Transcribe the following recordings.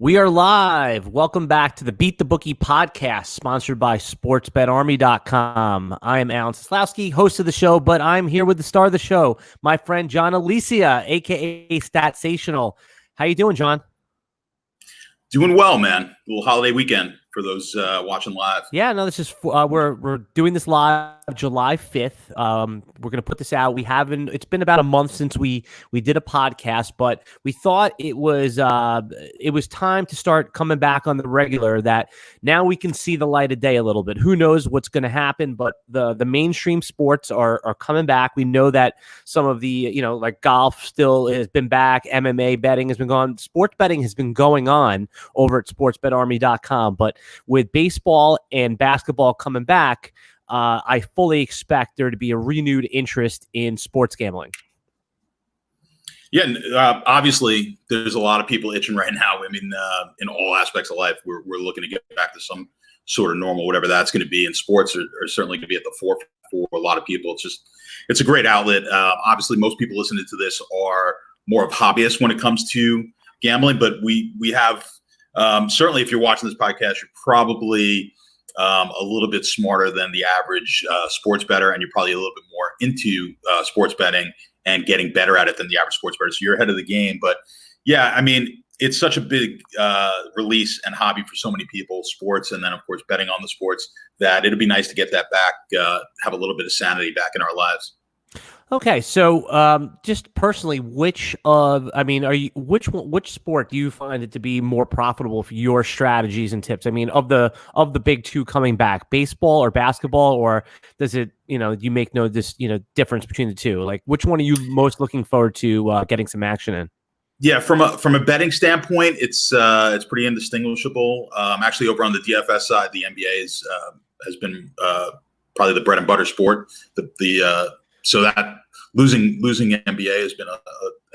We are live. Welcome back to the Beat the Bookie Podcast, sponsored by bettor.com. I am AlanSeslowsky, host of the show, but I'm here with the star of the show, my friend John Alesia, a.k.a. Statsational. How you doing, John? Doing well, man. A little holiday weekend for those watching live. Yeah, no, this is we're doing this live July 5th. We're going to put this out. It's been about a month since we did a podcast, but we thought it was time to start coming back on the regular, that now we can see the light of day a little bit. Who knows what's going to happen, but the mainstream sports are coming back. We know that some of the, like golf still has been back, MMA betting has been gone, sports betting has been going on over at bettormy.com, but with baseball and basketball coming back, I fully expect there to be a renewed interest in sports gambling. Yeah, obviously, there's a lot of people itching right now. I mean, in all aspects of life, we're looking to get back to some sort of normal, whatever that's going to be. And sports are certainly going to be at the forefront for a lot of people. It's a great outlet. Obviously, most people listening to this are more of hobbyists when it comes to gambling, but we have certainly, if you're watching this podcast, you're probably a little bit smarter than the average sports bettor, and you're probably a little bit more into sports betting and getting better at it than the average sports bettor. So you're ahead of the game. But yeah, I mean, it's such a big release and hobby for so many people, sports, and then of course betting on the sports, that it'd be nice to get that back, have a little bit of sanity back in our lives. Okay, so just personally, which sport do you find it to be more profitable for your strategies and tips? I mean, of the big two coming back, baseball or basketball, or does it, you make no difference between the two? Like, which one are you most looking forward to getting some action in? Yeah, from a betting standpoint, it's pretty indistinguishable. Actually, over on the DFS side, the NBA has been probably the bread and butter sport. So that losing NBA has been a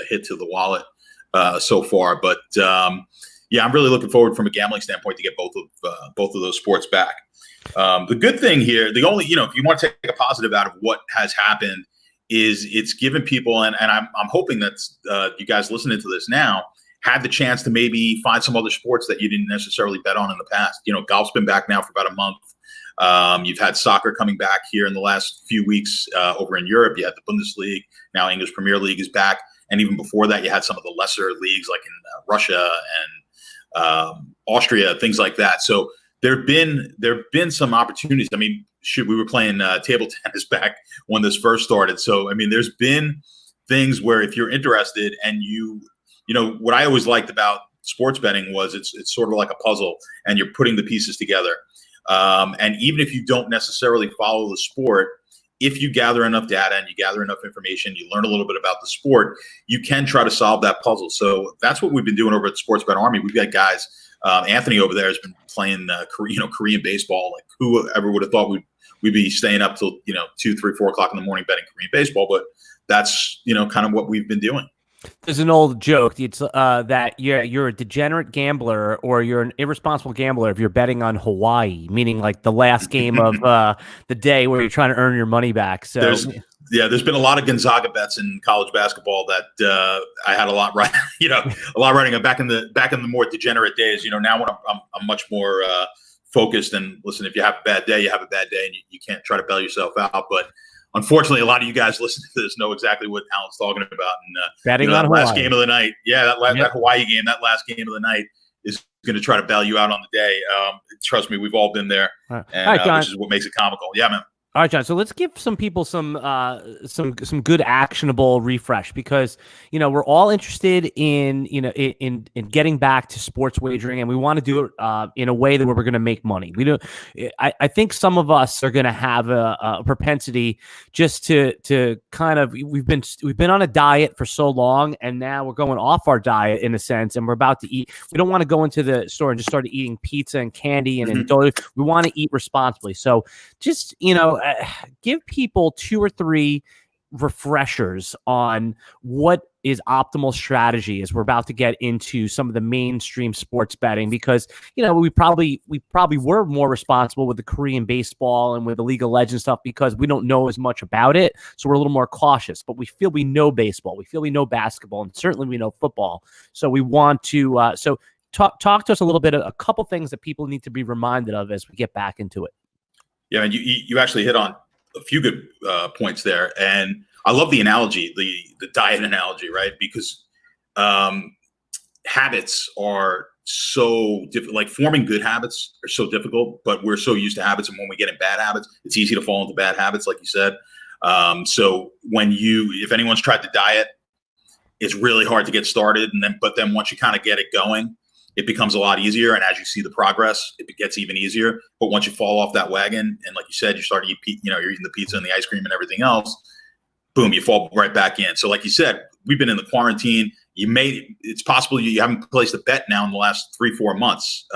hit to the wallet so far. But yeah, I'm really looking forward from a gambling standpoint to get both of those sports back. The good thing here, if you want to take a positive out of what has happened, is it's given people, and I'm hoping that you guys listening to this now had the chance to maybe find some other sports that you didn't necessarily bet on in the past. Golf's been back now for about a month. You've had soccer coming back here in the last few weeks over in Europe. You had the Bundesliga, now English Premier League is back. And even before that, you had some of the lesser leagues like in Russia and Austria, things like that. So there have been some opportunities. I mean, we were playing table tennis back when this first started. So, I mean, there's been things where if you're interested and what I always liked about sports betting was it's sort of like a puzzle and you're putting the pieces together. And even if you don't necessarily follow the sport, if you gather enough data and you gather enough information, you learn a little bit about the sport, you can try to solve that puzzle. So that's what we've been doing over at Sports Bet Army. We've got guys, Anthony over there has been playing, Korean baseball. Like, whoever would have thought we'd be staying up till 2, 3, 4 o'clock in the morning betting Korean baseball, but that's kind of what we've been doing. There's an old joke. It's that you're a degenerate gambler or you're an irresponsible gambler if you're betting on Hawaii, meaning like the last game of the day where you're trying to earn your money back. So there's been a lot of Gonzaga bets in college basketball that I had a lot writing back in the more degenerate days. Now when I'm much more focused, and listen, if you have a bad day, you have a bad day, and you can't try to bail yourself out, but. Unfortunately, a lot of you guys listening to this know exactly what Alan's talking about. And betting on that Hawaii. Last game of the night. Yeah, that Hawaii game, that last game of the night is going to try to bail you out on the day. Trust me, we've all been there, and, all right, which is what makes it comical. Yeah, man. All right, John. So let's give some people some good actionable refresh, because we're all interested in getting back to sports wagering, and we want to do it in a way that we're going to make money. I think some of us are going to have a propensity just to kind of we've been on a diet for so long, and now we're going off our diet in a sense, and we're about to eat. We don't want to go into the store and just start eating pizza and candy and indulge. We want to eat responsibly. So just give people 2 or 3 refreshers on what is optimal strategy as we're about to get into some of the mainstream sports betting, because we probably were more responsible with the Korean baseball and with the League of Legends stuff because we don't know as much about it, so we're a little more cautious. But we feel we know baseball, we feel we know basketball, and certainly we know football. So we want to talk to us a little bit of a couple things that people need to be reminded of as we get back into it. Yeah, and you actually hit on a few good points there, and I love the analogy, the diet analogy, right? Because habits are so difficult. Like forming good habits are so difficult, but we're so used to habits, and when we get in bad habits, it's easy to fall into bad habits, like you said. So if anyone's tried to diet, it's really hard to get started, but then once you kind of get it going, it becomes a lot easier. And as you see the progress, it gets even easier. But once you fall off that wagon, and like you said, you start to eat, you're eating the pizza and the ice cream and everything else, boom, you fall right back in. So like you said, we've been in the quarantine. It's possible you haven't placed a bet now in the last 3-4 months.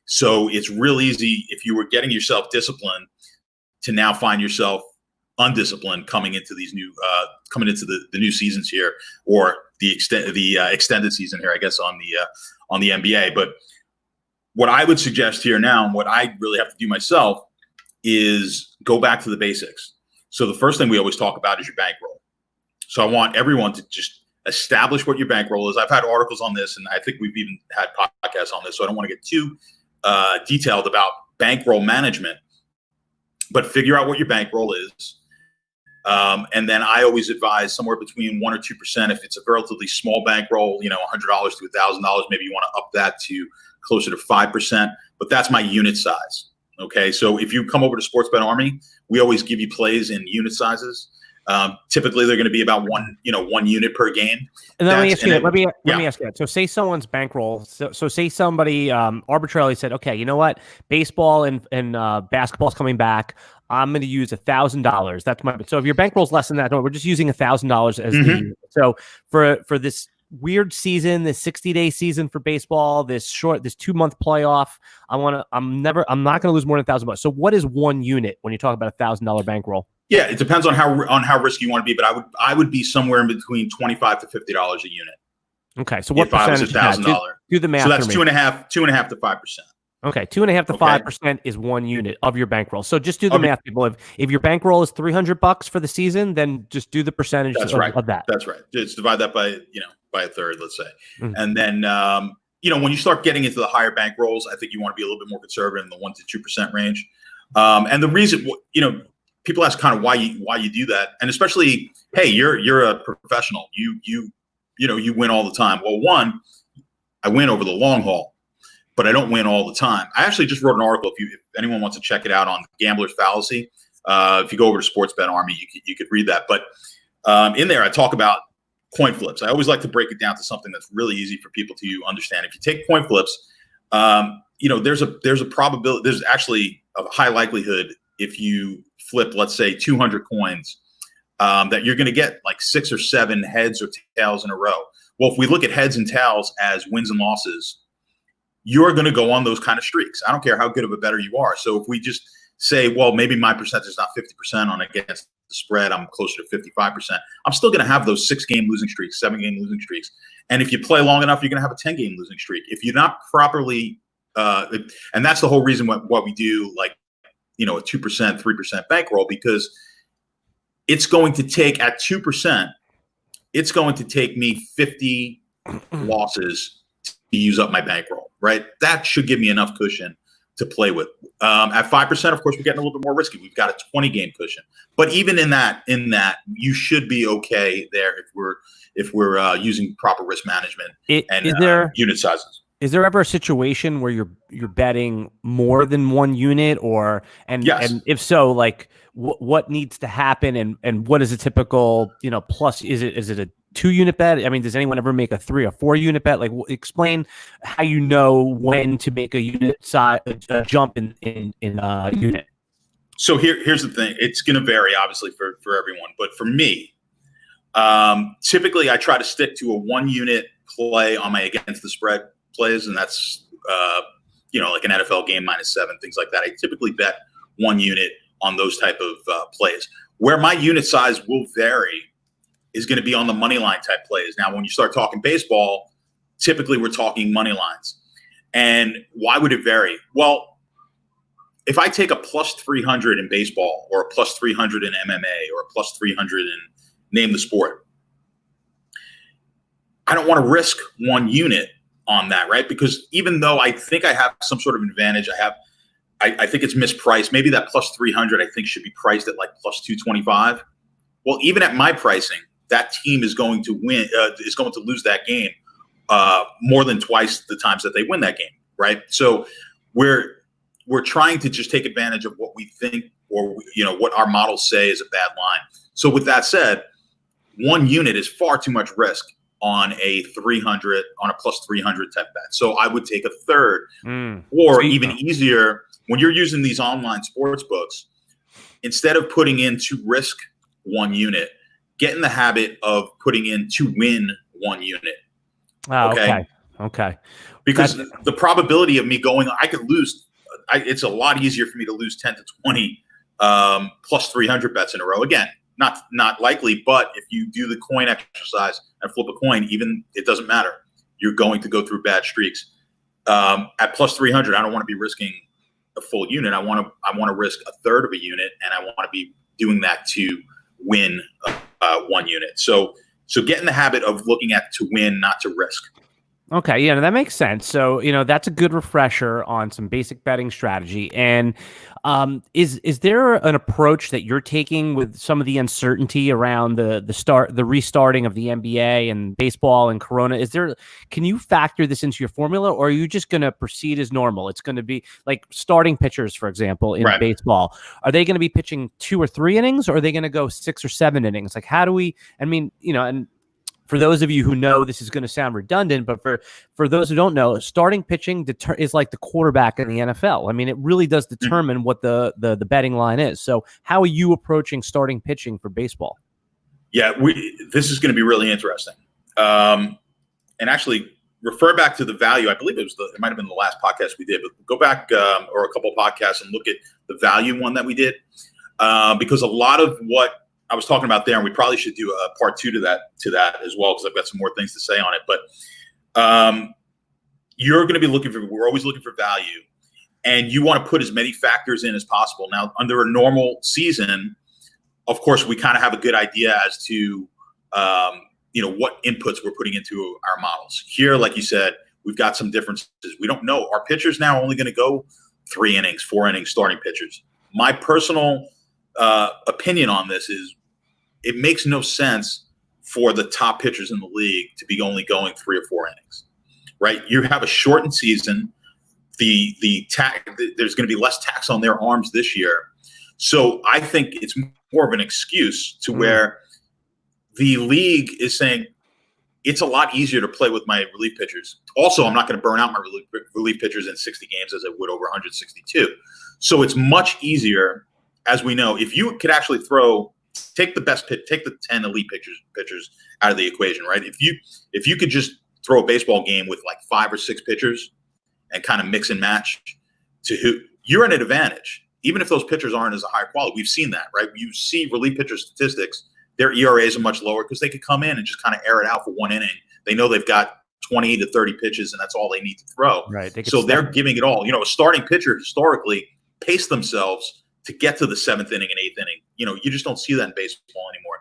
So it's real easy if you were getting yourself disciplined to now find yourself undisciplined coming into these the new seasons here, or the extended season here, I guess, on the NBA. But what I would suggest here now, and what I really have to do myself, is go back to the basics. So the first thing we always talk about is your bankroll. So I want everyone to just establish what your bankroll is. I've had articles on this, and I think we've even had podcasts on this, so I don't want to get too detailed about bankroll management, but figure out what your bankroll is. And then I always advise somewhere between 1 or 2%. If it's a relatively small bankroll, $100 to $1,000, maybe you want to up that to closer to 5%. But that's my unit size. Okay, so if you come over to Sports Bet Army, we always give you plays in unit sizes. Typically, they're going to be about one unit per game. And then let me ask you that. So say someone's bankroll. So say somebody arbitrarily said, okay, you know what? Baseball and basketball's coming back. I'm going to use $1,000. That's so if your bankroll's less than that, no, we're just using $1,000 as the. So for this weird season, this 60-day season for baseball, this 2-month playoff, I'm not going to lose more than $1,000. So what is one unit when you talk about $1,000 bankroll? Yeah, it depends on how risky you want to be, but I would be somewhere in between $25 to $50 a unit. Okay, so what percentage is that? Do the math. So that's 2.5 to 5%. Okay, 2.5 to 5% is one unit of your bankroll. So just do the math, people. If your bankroll is $300 for the season, then just do the percentage of that. That's right. Just divide that by a third, let's say, and then when you start getting into the higher bankrolls, I think you want to be a little bit more conservative in the 1 to 2% range. And the reason, people ask kind of why you do that, and especially, hey, you're a professional. You win all the time. Well, one, I win over the long haul, but I don't win all the time. I actually just wrote an article. If anyone wants to check it out, on Gambler's Fallacy, if you go over to Sports Bet Army, you could read that. But in there, I talk about coin flips. I always like to break it down to something that's really easy for people to understand. If you take coin flips, there's a probability. There's actually a high likelihood if you flip, let's say, 200 coins, that you're going to get like 6 or 7 heads or tails in a row. Well, if we look at heads and tails as wins and losses, you're going to go on those kind of streaks. I don't care how good of a bettor you are. So if we just say, well, maybe my percentage is not 50% on against the spread, I'm closer to 55%. I'm still going to have those 6-game losing streaks, 7-game losing streaks. And if you play long enough, you're going to have a 10-game losing streak. If you're not properly, and that's the whole reason what we do, like, a 2%, 3% bankroll, because it's going to take, at 2%, it's going to take me 50 losses to use up my bankroll, right? That should give me enough cushion to play with. At 5%, of course, we're getting a little bit more risky. We've got a 20-game cushion. But even in that, you should be okay there if we're using proper risk management and unit sizes. Is there ever a situation where you're betting more than one unit, yes. And if so, like what needs to happen, and what is a typical plus? Is it a 2-unit bet? I mean, does anyone ever make a 3 or 4-unit bet? Like, explain how you know when to make a unit size jump in unit. So here's the thing. It's going to vary, obviously, for everyone, but for me, typically I try to stick to a 1-unit play on my against the spread plays, and that's like an NFL game -7, things like that. I typically bet 1 unit on those type of plays. Where my unit size will vary is going to be on the money line type plays. Now, when you start talking baseball, typically we're talking money lines. And why would it vary? Well, if I take a plus 300 in baseball, or a plus 300 in MMA, or a plus 300 in name the sport, I don't want to risk 1 unit on that, right? Because even though I think I have some sort of advantage, I think it's mispriced. Maybe that plus 300 I think should be priced at like plus 225. Well, even at my pricing, that team is going to win, is going to lose that game more than twice the times that they win that game, right? So we're trying to just take advantage of what we think, or what our models say is a bad line. So with that said, one unit is far too much risk on a plus 300 type bet. So I would take a third, or even easier, when you're using these online sports books, instead of putting in to risk one unit, get in the habit of putting in to win one unit. Oh, okay. Because the probability of me going, I could lose. It's a lot easier for me to lose 10 to 20 plus 300 bets in a row. Again, not likely, but if you do the coin exercise and flip a coin, even it doesn't matter. You're going to go through bad streaks. At plus 300, I don't want to be risking a full unit. I want to risk a third of a unit, and I want to be doing that to win one unit. So get in the habit of looking at to win, not to risk. Okay, yeah, that makes sense. So, that's a good refresher on some basic betting strategy. And is there an approach that you're taking with some of the uncertainty around the restarting of the NBA and baseball and Corona? Can you factor this into your formula, or are you just going to proceed as normal? It's going to be like starting pitchers, for example, in baseball. Are they going to be pitching 2 or 3 innings, or are they going to go 6 or 7 innings? Like, how do we? And for those of you who know, this is going to sound redundant, but for those who don't know, starting pitching is like the quarterback in the NFL. I mean, it really does determine what the betting line is. So how are you approaching starting pitching for baseball? Yeah, this is going to be really interesting. And actually, refer back to the value. I believe it might have been the last podcast we did, but go back or a couple of podcasts and look at the value one that we did, because a lot of what I was talking about there, and we probably should do a part 2 to that as well, because I've got some more things to say on it. But you're going to be we're always looking for value, and you want to put as many factors in as possible. Now, under a normal season, of course, we kind of have a good idea as to what inputs we're putting into our models. Here, like you said, we've got some differences. We don't know. Our pitchers now are only going to go 3 innings, 4 innings, starting pitchers. My personal opinion on this is, it makes no sense for the top pitchers in the league to be only going 3 or 4 innings, right? You have a shortened season. There's going to be less tax on their arms this year. So I think it's more of an excuse to where the league is saying it's a lot easier to play with my relief pitchers. Also, I'm not going to burn out my relief pitchers in 60 games as I would over 162. So it's much easier, as we know, if you could actually take the 10 elite pitchers out of the equation, right? If you could just throw a baseball game with like 5 or 6 pitchers and kind of mix and match you're at an advantage, even if those pitchers aren't as a high quality. We've seen that, right? You see relief pitcher statistics, their ERAs are much lower because they could come in and just kind of air it out for 1 inning. They know they've got 20 to 30 pitches, and that's all they need to throw. Right. So they're giving it all. A starting pitcher historically paced themselves to get to the 7th inning and 8th inning. You just don't see that in baseball anymore.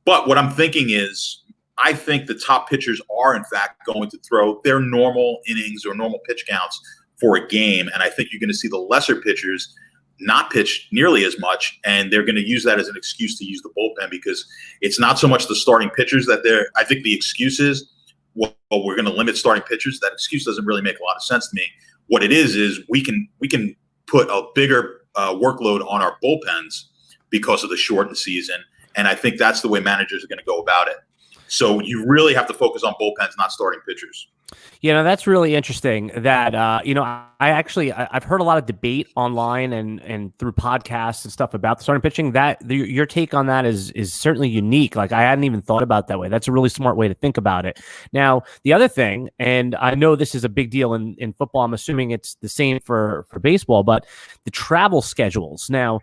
But what I'm thinking is, I think the top pitchers are, in fact, going to throw their normal innings or normal pitch counts for a game. And I think you're going to see the lesser pitchers not pitch nearly as much. And they're going to use that as an excuse to use the bullpen, because it's not so much the starting pitchers that I think the excuse is, well, we're going to limit starting pitchers. That excuse doesn't really make a lot of sense to me. What it is we can put a bigger workload on our bullpens because of the shortened season. And I think that's the way managers are going to go about it. So you really have to focus on bullpens, not starting pitchers. That's really interesting that, I've heard a lot of debate online and through podcasts and stuff about the starting pitching. Your take on that is certainly unique. Like, I hadn't even thought about it that way. That's a really smart way to think about it. Now, the other thing, and I know this is a big deal in football, I'm assuming it's the same for baseball, but the travel schedules. Now,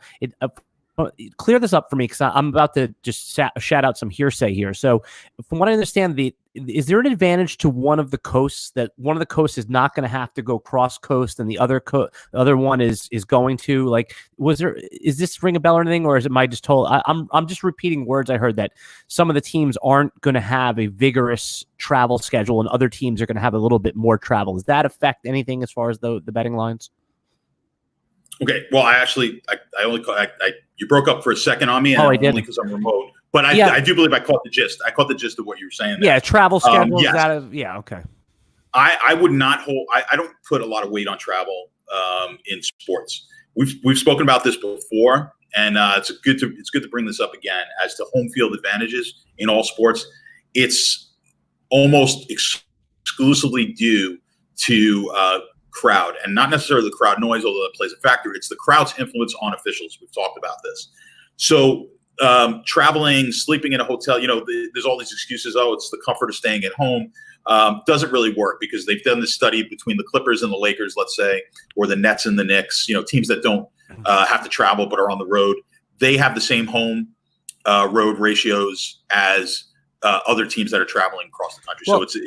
Clear this up for me, because I'm about to just shout out some hearsay here. So from what I understand, is there an advantage to one of the coasts, that one of the coasts is not going to have to go cross coast and the other one is going to? Like, is this ring a bell or anything, or is it my just told? I'm just repeating words I heard, that some of the teams aren't going to have a vigorous travel schedule and other teams are going to have a little bit more travel. Does that affect anything as far as the betting lines? Okay. Well, I only you broke up for a second on me, and I did, only because I'm remote. But I do believe I caught the gist. I caught the gist of what you were saying there. Yeah, travel schedule. Yes. Okay. I would not hold. I don't put a lot of weight on travel in sports. We've spoken about this before, and it's good to bring this up again as to home field advantages in all sports. It's almost exclusively due to crowd, and not necessarily the crowd noise, although that plays a factor. It's the crowd's influence on officials. We've talked about this. So traveling, sleeping in a hotel, there's all these excuses. Oh, it's the comfort of staying at home. Doesn't really work, because they've done this study between the Clippers and the Lakers, let's say, or the Nets and the Knicks, teams that don't have to travel but are on the road. They have the same home road ratios as other teams that are traveling across the country. Well, so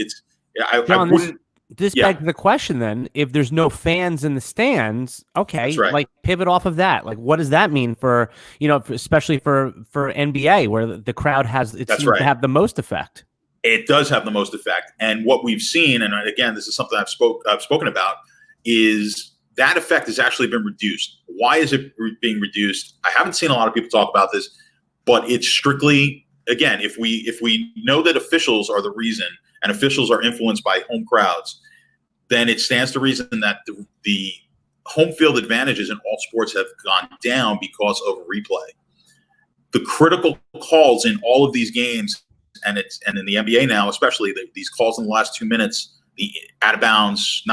John, this begs the question then: if there's no fans in the stands, okay, right. Like pivot off of that. Like, what does that mean for especially for NBA, where the crowd seems to have the most effect? It does have the most effect, and what we've seen, and again, this is something I've spoken about, is that effect has actually been reduced. Why is it being reduced? I haven't seen a lot of people talk about this, but it's strictly, again, if we know that officials are the reason, and officials are influenced by home crowds, then it stands to reason that the home field advantages in all sports have gone down because of replay. The critical calls in all of these games, and in the NBA now, especially these calls in the last 2 minutes, the out of bounds,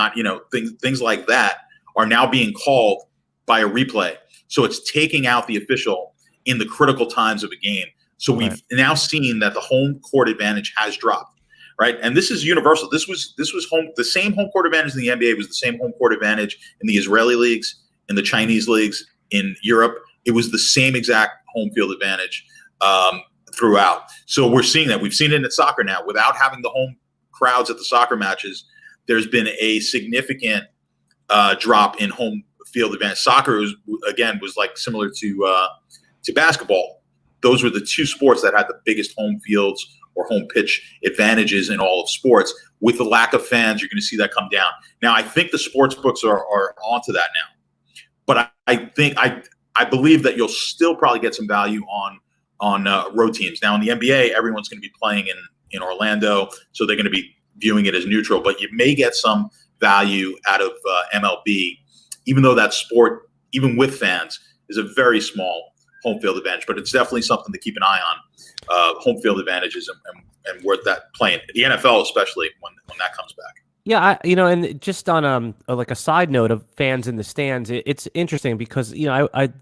things like that, are now being called by a replay. So it's taking out the official in the critical times of a game. So we've now seen that the home court advantage has dropped. Right, and this is universal. This was the same home court advantage in the NBA was the same home court advantage in the Israeli leagues, in the Chinese leagues, in Europe. It was the same exact home field advantage throughout. So we're seeing that. We've seen it in soccer now. Without having the home crowds at the soccer matches, there's been a significant drop in home field advantage. Soccer was like similar to basketball. Those were the two sports that had the biggest home fields or home pitch advantages in all of sports. With the lack of fans, you're going to see that come down. Now, I think the sports books are onto that now, but I believe that you'll still probably get some value on road teams. Now, in the NBA, everyone's going to be playing in Orlando, so they're going to be viewing it as neutral. But you may get some value out of MLB, even though that sport, even with fans, is a very small home field advantage. But it's definitely something to keep an eye on. Home field advantages and worth that playing the NFL, especially when that comes back. Yeah, and just on like a side note of fans in the stands, it's interesting because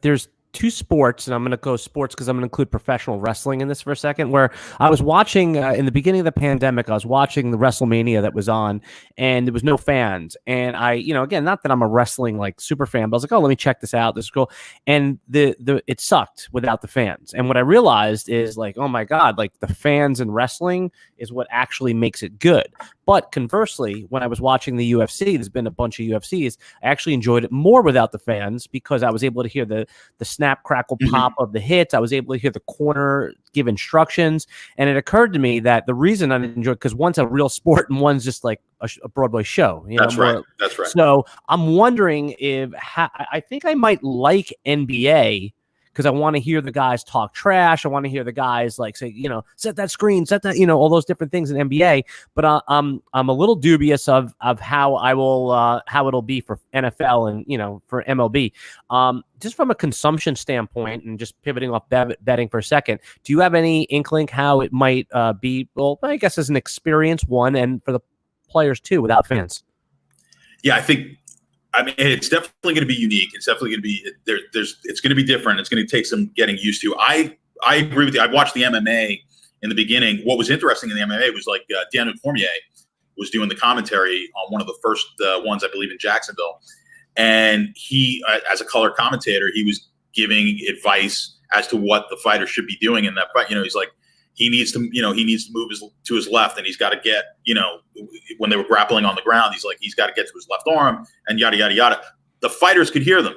there's two sports, and I'm going to go sports because I'm going to include professional wrestling in this for a second, where I was watching in the beginning of the pandemic, I was watching the WrestleMania that was on, and there was no fans. And I, again, not that I'm a wrestling like super fan, but I was like, oh, let me check this out. This is cool. And it sucked without the fans. And what I realized is like, oh my God, like the fans in wrestling is what actually makes it good. But conversely, when I was watching the UFC, there's been a bunch of UFCs, I actually enjoyed it more without the fans because I was able to hear the snap, crackle, pop of the hits. I was able to hear the corner give instructions. And it occurred to me that the reason I enjoyed, because one's a real sport and one's just like a Broadway show. That's right. That's right. So I'm wondering I think I might like NBA, because I want to hear the guys talk trash. I want to hear the guys like say, set that screen, set that, all those different things in NBA. But I'm a little dubious of how how it'll be for NFL and for MLB. Just from a consumption standpoint, and just pivoting off betting for a second, do you have any inkling how it might be? Well, I guess as an experience one, and for the players too, without fans. Yeah, I mean, it's definitely going to be unique. It's definitely going to be it's going to be different. It's going to take some getting used to. I agree with you. I watched the MMA in the beginning. What was interesting in the MMA was like Daniel Cormier was doing the commentary on one of the first ones, I believe, in Jacksonville. And he, as a color commentator, he was giving advice as to what the fighter should be doing in that fight. He's like, he needs to move to his left, and he's got to get, when they were grappling on the ground, he's like, he's got to get to his left arm, and yada, yada, yada. The fighters could hear them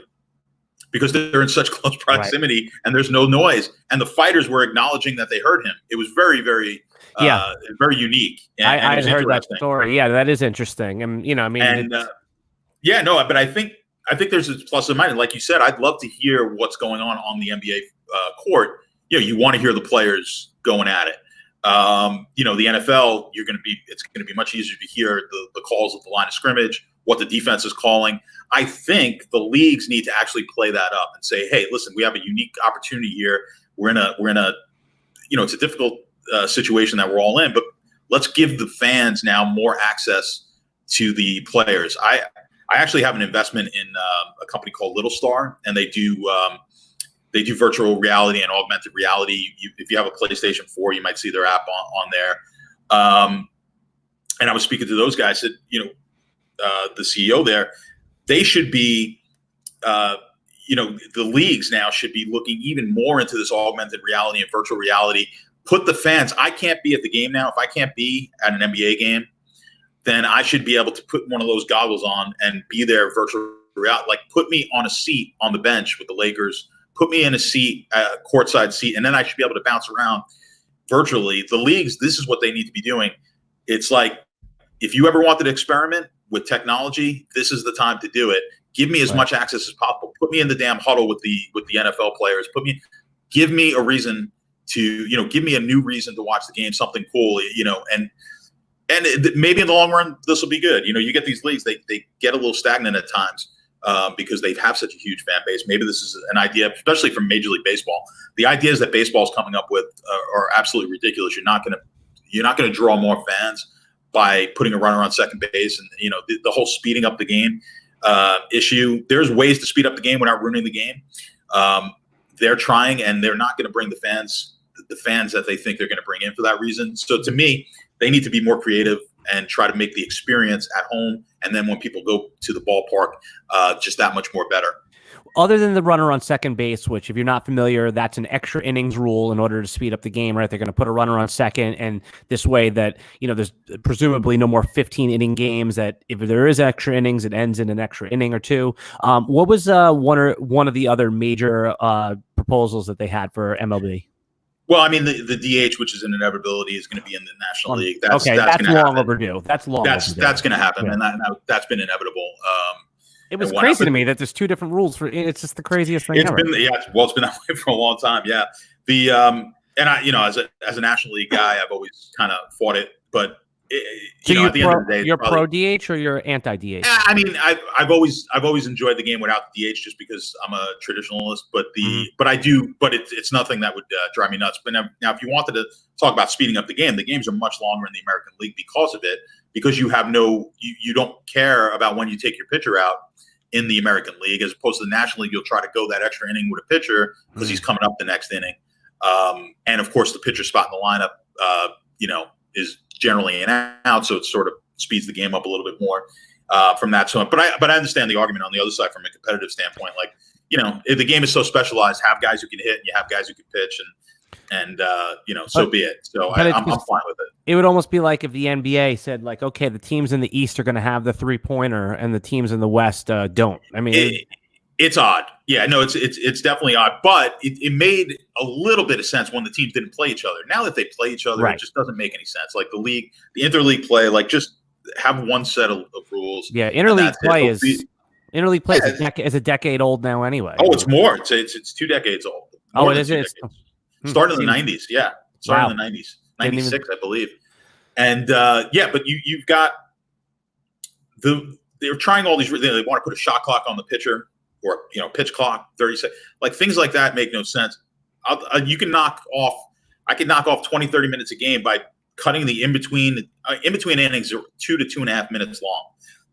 because they're in such close proximity, right, and there's no noise. And the fighters were acknowledging that they heard him. It was very, very, very unique. And I had heard that story. Yeah, that is interesting. And, but I think there's a plus and minus. Like you said, I'd love to hear what's going on the NBA court. You want to hear the players going at it. The NFL, it's going to be much easier to hear the calls at the line of scrimmage, what the defense is calling. I think the leagues need to actually play that up and say, hey, listen, we have a unique opportunity here. We're in a it's a difficult situation that we're all in, but let's give the fans now more access to the players. I actually have an investment in a company called Little Star, and they do virtual reality and augmented reality. If you have a PlayStation 4, you might see their app on there. And I was speaking to those guys, said, the CEO there, they should be, the leagues now should be looking even more into this augmented reality and virtual reality. Put the fans, I can't be at the game now. If I can't be at an NBA game, then I should be able to put one of those goggles on and be there virtual reality. Like, put me on a seat on the bench with the Lakers, put me in a seat, a courtside seat, and then I should be able to bounce around virtually. The leagues, this is what they need to be doing. It's like, if you ever wanted to experiment with technology, this is the time to do it. Give me as much access as possible. Put me in the damn huddle with the NFL players. Give me a reason to, give me a new reason to watch the game, something cool, and maybe in the long run, this will be good. You get these leagues, they get a little stagnant at times because they have such a huge fan base. Maybe this is an idea, especially from Major League Baseball. The ideas that baseball's coming up with are absolutely ridiculous. You're not going to draw more fans by putting a runner on second base, and the whole speeding up the game issue. There's ways to speed up the game without ruining the game. They're trying, and they're not going to bring the fans that they think they're going to bring in for that reason. So to me, they need to be more creative and try to make the experience at home, and then when people go to the ballpark, just that much more better. Other than the runner on second base, which, if you're not familiar, that's an extra innings rule in order to speed up the game, right? They're going to put a runner on second, and this way that, there's presumably no more 15-inning games, that if there is extra innings, it ends in an extra inning or two. What was one of the other major proposals that they had for MLB? Well, I mean, the DH, which is an inevitability, is going to be in the National League. That's long overdue. That's going to happen, and that's been inevitable. It was crazy to me that there's two different rules for. It's just the craziest thing ever. It's been that way for a long time. Yeah, and I, as a National League guy, I've always kind of fought it, but at the end of the day, you're pro DH or you're anti DH? I mean, I've always enjoyed the game without the DH, just because I'm a traditionalist. But it's nothing that would drive me nuts. But now, if you wanted to talk about speeding up the games are much longer in the American League because of it. Because you have you don't care about when you take your pitcher out in the American League, as opposed to the National League. You'll try to go that extra inning with a pitcher because he's coming up the next inning. And of course, the pitcher spot in the lineup, is generally an out, so it sort of speeds the game up a little bit more from that. So, but I understand the argument on the other side from a competitive standpoint. Like, if the game is so specialized, have guys who can hit, and you have guys who can pitch, and so be it. So I'm fine with it. It would almost be like if the NBA said, like, okay, the teams in the East are going to have the 3-pointer and the teams in the West don't. I mean, it's odd. Yeah, no, it's definitely odd. But it made a little bit of sense when the teams didn't play each other. Now that they play each other, right, it just doesn't make any sense. Like the interleague play, like just have one set of rules. Yeah, interleague play is a decade old now anyway. Oh, it's more. It's 2 decades old. Oh, it is. Started in the 90s. Yeah, started in the 90s. 96, I believe. And but you've got they're trying all these. They want to put a shot clock on the pitcher, or pitch clock, 30 seconds. Like things like that make no sense. I can knock off 20, 30 minutes a game by cutting the in between innings 2 to 2.5 minutes long.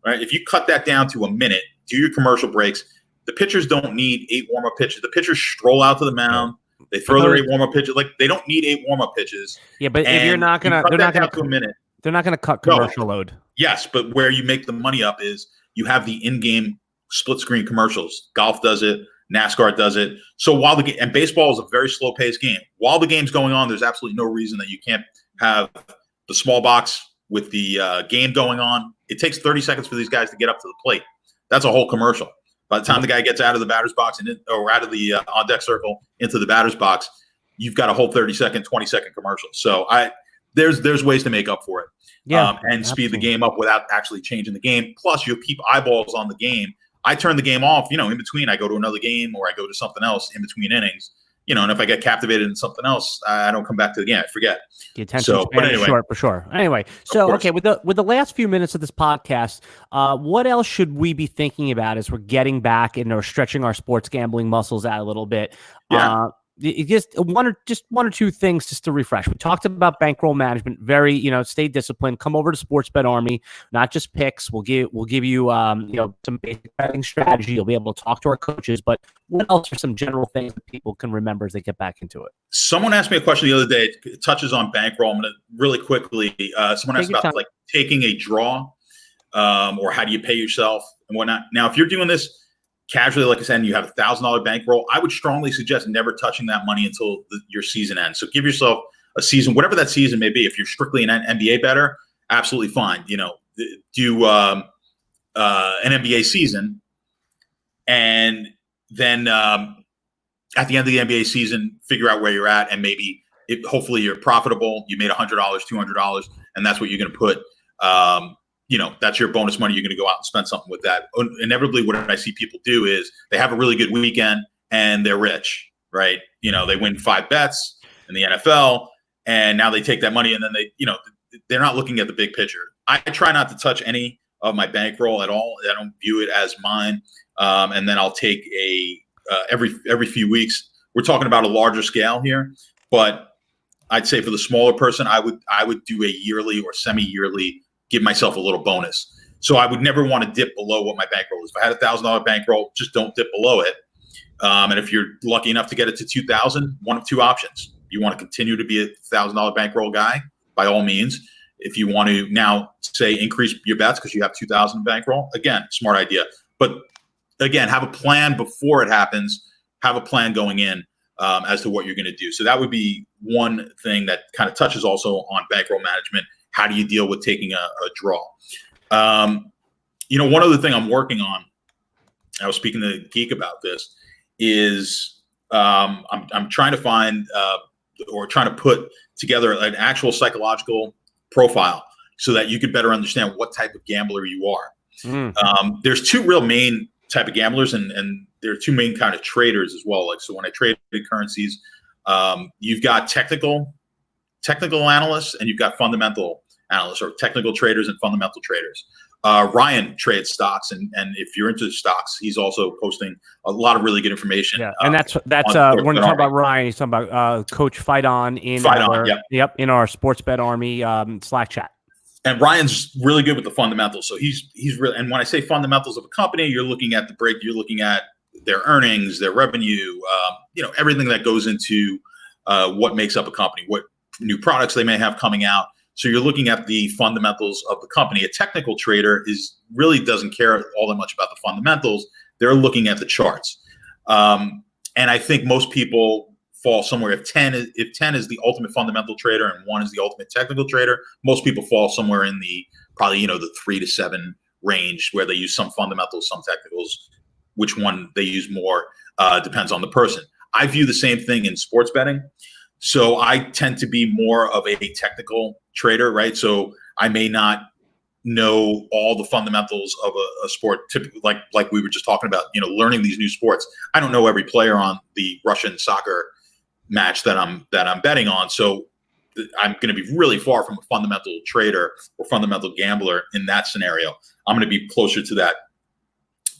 Right? If you cut that down to a minute, do your commercial breaks. The pitchers don't need 8 warm-up pitches. The pitchers stroll out to the mound. They throw their 8 warm-up pitches. Like they don't need 8 warm-up pitches. Yeah, but if you're not gonna, they're not gonna to a minute. They're not gonna cut commercial load. Yes, but where you make the money up is you have the in-game split screen commercials. Golf does it. NASCAR does it. So and baseball is a very slow paced game. While the game's going on, there's absolutely no reason that you can't have the small box with the game going on. It takes 30 seconds for these guys to get up to the plate. That's a whole commercial. By the time the guy gets out of the batter's box or out of the on deck circle into the batter's box, you've got a whole 30-second, 20-second commercial. So there's ways to make up for it, and speed the game up without actually changing the game. Plus, you'll keep eyeballs on the game. I turn the game off, in between. I go to another game or I go to something else in between innings. And if I get captivated in something else, I don't come back to the game. I forget. The attention span is short for sure. Anyway, so okay, with the last few minutes of this podcast, what else should we be thinking about as we're getting back and or stretching our sports gambling muscles out a little bit? Yeah. Just one or two things just to refresh. We talked about bankroll management. Very, stay disciplined. Come over to Sports Bet Army, not just picks. We'll give you some basic betting strategy. You'll be able to talk to our coaches. But what else are some general things that people can remember as they get back into it? Someone asked me a question the other day. It touches on bankroll. I'm going to really quickly. Someone asked about like taking a draw, or how do you pay yourself and whatnot. Now, if you're doing this casually, like I said, and you have $1,000 bankroll, I would strongly suggest never touching that money until your season ends. So give yourself a season, whatever that season may be. If you're strictly an NBA bettor, absolutely fine. Do an NBA season, and then at the end of the NBA season, figure out where you're at, and maybe hopefully you're profitable. You made $100, $200, and that's what you're going to put. That's your bonus money. You're going to go out and spend something with that. Inevitably, what I see people do is they have a really good weekend and they're rich, right? They win 5 bets in the NFL, and now they take that money and then they're not looking at the big picture. I try not to touch any of my bankroll at all. I don't view it as mine. And then I'll take every few weeks. We're talking about a larger scale here, but I'd say for the smaller person, I would do a yearly or semi-yearly, give myself a little bonus. So I would never want to dip below what my bankroll is. If I had $1,000 bankroll, just don't dip below it. And if you're lucky enough to get it to 2,000, one of two options. You want to continue to be a $1,000 bankroll guy, by all means. If you want to now say increase your bets because you have 2,000 bankroll, again, smart idea. But again, have a plan before it happens. Have a plan going in as to what you're going to do. So that would be one thing that kind of touches also on bankroll management. How do you deal with taking a draw? One other thing I'm working on, I was speaking to Geek about this, is I'm trying to find or trying to put together an actual psychological profile so that you could better understand what type of gambler you are. There's two real main type of gamblers, and there are two main kind of traders as well. Like, so when I trade currencies, you've got technical analysts and you've got fundamental analysts, or technical traders and fundamental traders. Ryan trades stocks, and if you're into stocks, he's also posting a lot of really good information. Yeah, and that's we're going to talk about Ryan. He's talking about Coach Fight On in our Sports Bet Army Slack chat. And Ryan's really good with the fundamentals. So he's really, and when I say fundamentals of a company, you're looking at the break, you're looking at their earnings, their revenue, everything that goes into what makes up a company, what new products they may have coming out. So you're looking at the fundamentals of the company. A technical trader really doesn't care all that much about the fundamentals. They're looking at the charts. And I think most people fall somewhere. If 10 is the ultimate fundamental trader and 1 is the ultimate technical trader, most people fall somewhere in the probably the 3 to 7 range, where they use some fundamentals, some technicals. Which one they use more depends on the person. I view the same thing in sports betting. So I tend to be more of a technical trader, right? So I may not know all the fundamentals of a sport, like we were just talking about, learning these new sports. I don't know every player on the Russian soccer match that I'm betting on. So I'm going to be really far from a fundamental trader or fundamental gambler in that scenario. I'm going to be closer to that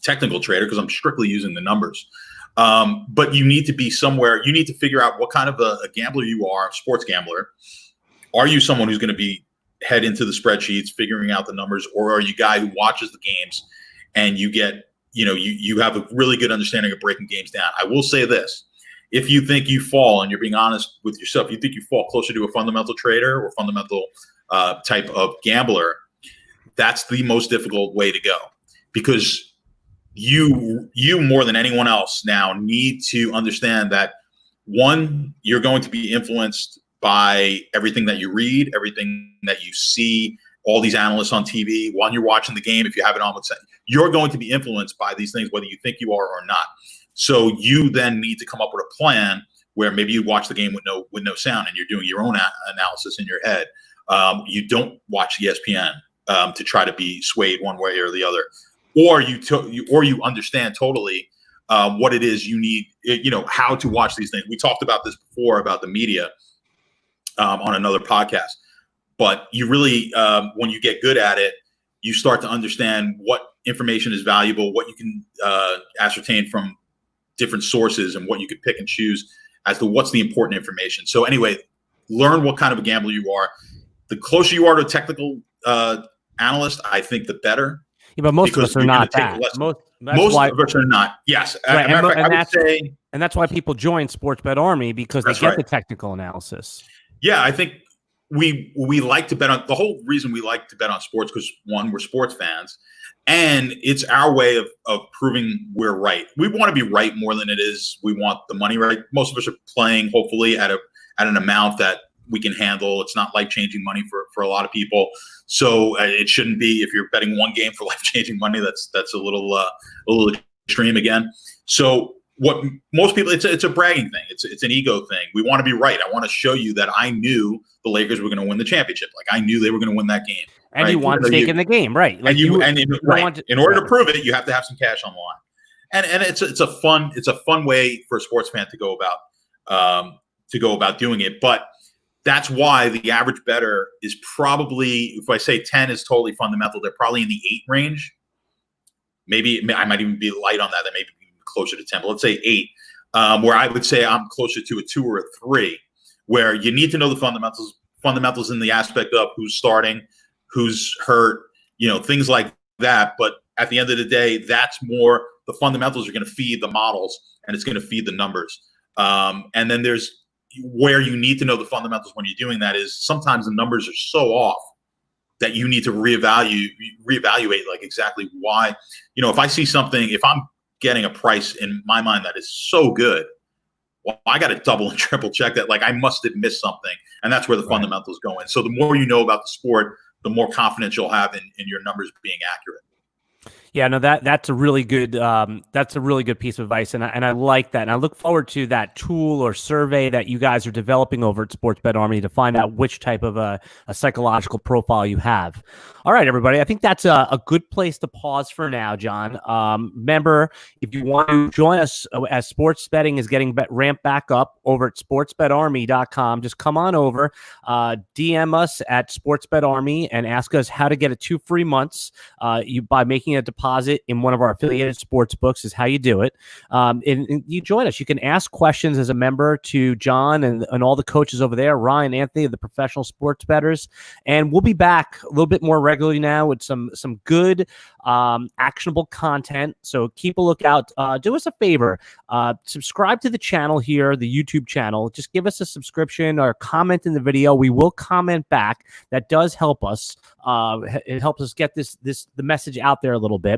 technical trader because I'm strictly using the numbers. But you need to be somewhere. You need to figure out what kind of a gambler you are, a sports gambler. Are you someone who's going to head into the spreadsheets, figuring out the numbers, or are you a guy who watches the games and you get, you have a really good understanding of breaking games down? I will say this. If you think you fall, and you're being honest with yourself, you think you fall closer to a fundamental trader or fundamental type of gambler, that's the most difficult way to go, because you more than anyone else now need to understand that, one, you're going to be influenced by everything that you read, everything that you see, all these analysts on TV, while you're watching the game, if you have it on, you're going to be influenced by these things, whether you think you are or not. So you then need to come up with a plan where maybe you watch the game with no sound and you're doing your own analysis in your head. You don't watch ESPN to try to be swayed one way or the other, or you understand totally what it is you need, how to watch these things. We talked about this before about the media on another podcast, but you really, when you get good at it, you start to understand what information is valuable, what you can ascertain from different sources, and what you can pick and choose as to what's the important information. So anyway, learn what kind of a gambler you are. The closer you are to a technical analyst, I think the better. Yeah, but most of us are not that. Most of us are not. Yes. Right. And that's why people join SportsBetArmy, because they get the technical analysis. Yeah, I think we like to bet on, the whole reason we like to bet on sports, because one, we're sports fans, and it's our way of proving we're right. We want to be right more than it is we want the money right. Most of us are playing, hopefully, at an amount that we can handle. It's not life-changing money for a lot of people. So it shouldn't be, if you're betting one game for life-changing money, that's a little extreme again. So what most people, it's a bragging thing. It's an ego thing. We want to be right. I want to show you that I knew the Lakers were going to win the championship. Like, I knew they were going to win that game. And you want stake in the game, right? Like in order to prove it, you have to have some cash on the line. And it's a fun way for a sports fan to go about doing it. But that's why the average bettor is probably, if I say 10 is totally fundamental, they're probably in the 8 range. Maybe I might even be light on that. That may be closer to 10, but let's say 8, where I would say I'm closer to a 2 or a 3, where you need to know the fundamentals in the aspect of who's starting, who's hurt, things like that. But at the end of the day, that's more, the fundamentals are going to feed the models, and it's going to feed the numbers. And then there's where you need to know the fundamentals when you're doing that is sometimes the numbers are so off that you need to reevaluate like exactly why. If I see something, if I'm getting a price in my mind that is so good, well, I got to double and triple check that. Like, I must have missed something, and that's where the fundamentals go in. So the more you know about the sport, the more confidence you'll have in your numbers being accurate. Yeah, no, that's a really good piece of advice, and I like that. And I look forward to that tool or survey that you guys are developing over at SportsBetArmy to find out which type of a psychological profile you have. All right, everybody, I think that's a good place to pause for now, John. Remember, if you want to join us as sports betting is getting ramped back up over at sportsbetarmy.com, just come on over, DM us at SportsBetArmy and ask us how to get 2 free months by making a deposit in one of our affiliated sports books is how you do it. And you join us. You can ask questions as a member to John and all the coaches over there, Ryan, Anthony, the professional sports bettors. And we'll be back a little bit more regularly now with some good actionable content. So keep a lookout. Do us a favor. Subscribe to the channel here, the YouTube channel. Just give us a subscription or comment in the video. We will comment back. That does help us. It helps us get the message out there a little bit.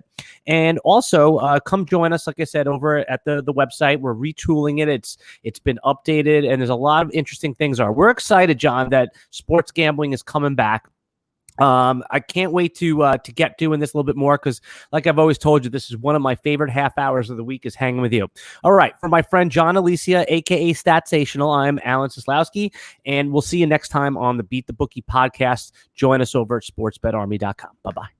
And also come join us, like I said, over at the website. We're retooling it. It's been updated, and there's a lot of interesting things. We're excited, John, that sports gambling is coming back. I can't wait to get doing this a little bit more, because like I've always told you, this is one of my favorite half hours of the week is hanging with you. All right. For my friend John Alesia, aka Statsational, I'm AlanSeslowsky, and we'll see you next time on the Beat the Bookie podcast. Join us over at sportsbetarmy.com. Bye-bye.